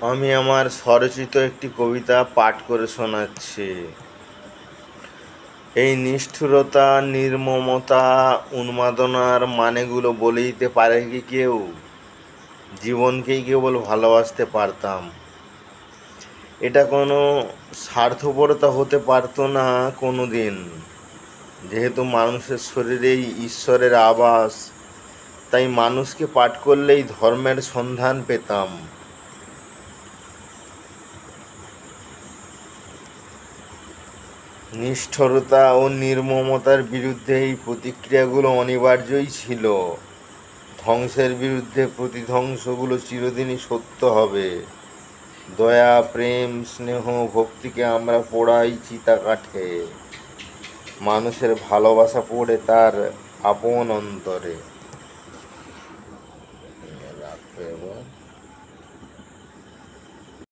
আমি আমার স্বরচিত একটি কবিতা পাঠ করে শোনাচ্ছি। এই নিষ্ঠুরতা, নির্মমতা, উন্মাদনার মানেগুলো বলে দিতে পারে কি কেউ? জীবনকেই কেবল ভালোবাসতে পারতাম। এটা কোনো স্বার্থপরতা হতে পারতো না কোনো দিন। যেহেতু মানুষের শরীরেই ঈশ্বরের আবাস, তাই মানুষকে পাঠ করলেই ধর্মের সন্ধান পেতাম। নিষ্ঠুরতা ও নির্মমতার বিরুদ্ধে এই প্রতিক্রিয়াগুলো অনিবার্যই ছিল। ধ্বংসের বিরুদ্ধে প্রতিধ্বংসগুলো চিরদিনই সত্য হবে। দয়া, প্রেম, স্নেহ, ভক্তিকে আমরা পোড়াই চিতা কাঠে। মানুষের ভালোবাসা পড়ে তার আপন অন্তরে।